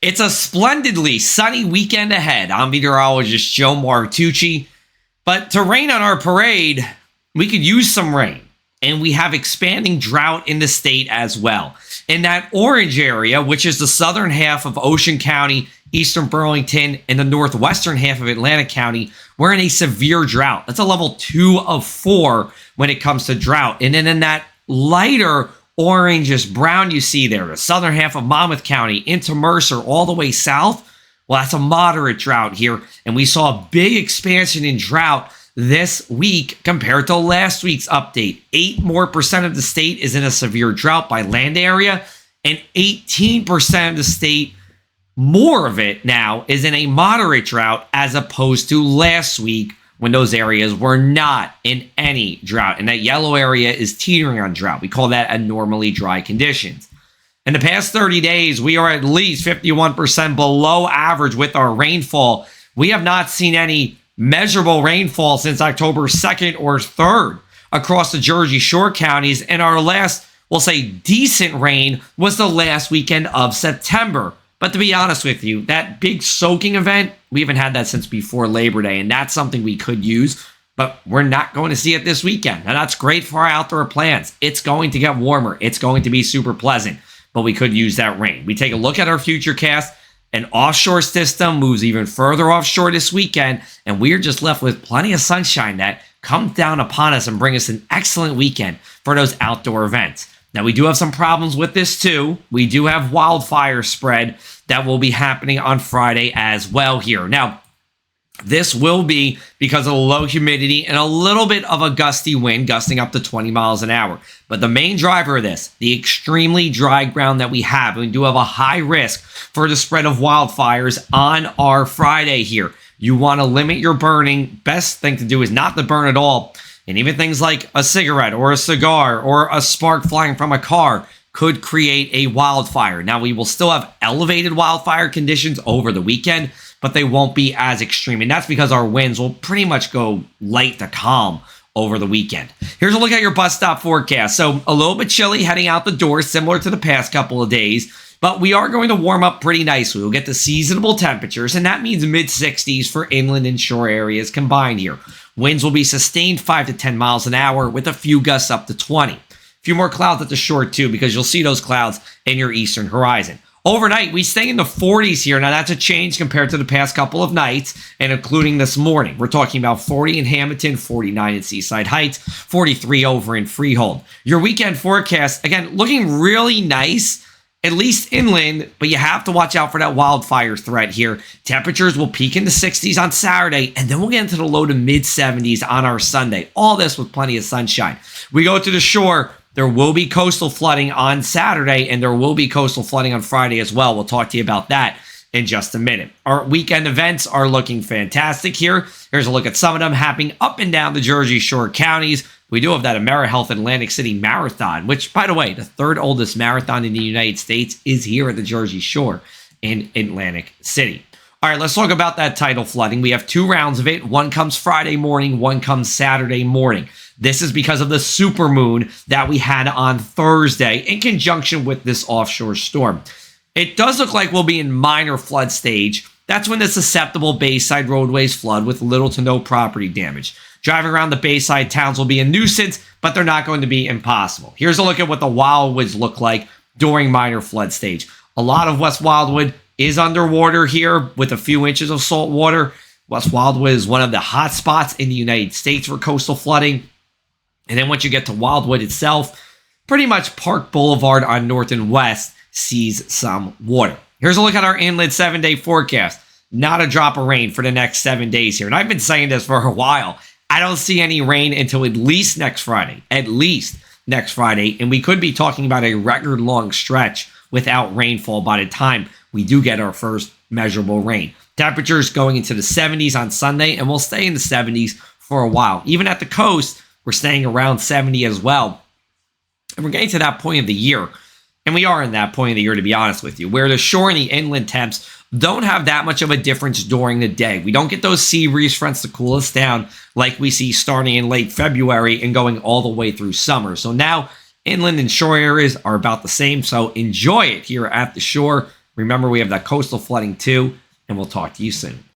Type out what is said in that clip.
It's a splendidly sunny weekend ahead. I'm meteorologist Joe Martuccillc. But to rain on our parade, we could use some rain. And we have expanding drought in the state as well. In that orange area, which is the southern half of Ocean County, eastern Burlington, and the northwestern half of Atlantic County, we're in a severe drought. That's a level 2 of 4 when it comes to drought. And then in that lighter orangish brown you see there, the southern half of Monmouth County into Mercer all the way south, well, that's a moderate drought here. And we saw a big expansion in drought this week compared to last week's update. 8% more of the state is in a severe drought by land area, and 18% of the state, more of it now, is in a moderate drought as opposed to last week when those areas were not in any drought. And that yellow area is teetering on drought. We call that abnormally dry conditions. In the past 30 days, we are at least 51% below average with our rainfall. We have not seen any measurable rainfall since October 2nd or 3rd across the Jersey Shore counties, and our last, we'll say, decent rain was the last weekend of September. But to be honest with you, that big soaking event, we haven't had that since before Labor Day, and that's something we could use, but we're not going to see it this weekend. Now, that's great for our outdoor plans. It's going to get warmer. It's going to be super pleasant, but we could use that rain. We take a look at our future cast. An offshore system moves even further offshore this weekend, and we are just left with plenty of sunshine that comes down upon us and bring us an excellent weekend for those outdoor events. Now, we do have some problems with this too. We do have wildfire spread that will be happening on Friday as well here. Now, this will be because of the low humidity and a little bit of a gusty wind, gusting up to 20 miles an hour. But the main driver of this, the extremely dry ground that we have, we do have a high risk for the spread of wildfires on our Friday here. You want to limit your burning. Best thing to do is not to burn at all. And even things like a cigarette or a cigar or a spark flying from a car could create a wildfire. Now, we will still have elevated wildfire conditions over the weekend, but they won't be as extreme. And that's because our winds will pretty much go light to calm over the weekend. Here's a look at your bus stop forecast. So a little bit chilly heading out the door, similar to the past couple of days, but we are going to warm up pretty nicely. We'll get to seasonable temperatures, and that means mid-60s for inland and shore areas combined here. Winds will be sustained 5 to 10 miles an hour with a few gusts up to 20. A few more clouds at the shore too, because you'll see those clouds in your eastern horizon. Overnight, we stay in the 40s here. Now, that's a change compared to the past couple of nights, and including this morning. We're talking about 40 in Hamilton, 49 in Seaside Heights, 43 over in Freehold. Your weekend forecast, again, looking really nice, at least inland, but you have to watch out for that wildfire threat here. Temperatures will peak in the 60s on Saturday, and then we'll get into the low to mid-70s on our Sunday. All this with plenty of sunshine. We go to the shore. There will be coastal flooding on Saturday, and there will be coastal flooding on Friday as well. We'll talk to you about that in just a minute. Our weekend events are looking fantastic here. Here's a look at some of them happening up and down the Jersey Shore counties. We do have that AmeriHealth Atlantic City Marathon, which, by the way, the third oldest marathon in the United States is here at the Jersey Shore in Atlantic City. All right, let's talk about that tidal flooding. We have 2 rounds of it. One comes Friday morning, one comes Saturday morning. This is because of the supermoon that we had on Thursday in conjunction with this offshore storm. It does look like we'll be in minor flood stage. That's when the susceptible Bayside roadways flood with little to no property damage. Driving around the Bayside towns will be a nuisance, but they're not going to be impossible. Here's a look at what the Wildwoods look like during minor flood stage. A lot of West Wildwood is underwater here with a few inches of salt water. West Wildwood is one of the hot spots in the United States for coastal flooding. And then once you get to Wildwood itself, pretty much Park Boulevard on north and west sees some water. Here's a look at our inland 7-day forecast. Not a drop of rain for the next 7 days here. And I've been saying this for a while. I don't see any rain until at least next Friday. At least next Friday. And we could be talking about a record-long stretch without rainfall by the time we do get our first measurable rain. Temperatures going into the 70s on Sunday, and we'll stay in the 70s for a while. Even at the coast, we're staying around 70 as well. And we're getting to that point of the year, and we are in that point of the year, to be honest with you, where the shore and the inland temps don't have that much of a difference during the day. We don't get those sea breeze fronts to cool us down like we see starting in late February and going all the way through summer. So now inland and shore areas are about the same, so enjoy it here at the shore. Remember, we have that coastal flooding too, and we'll talk to you soon.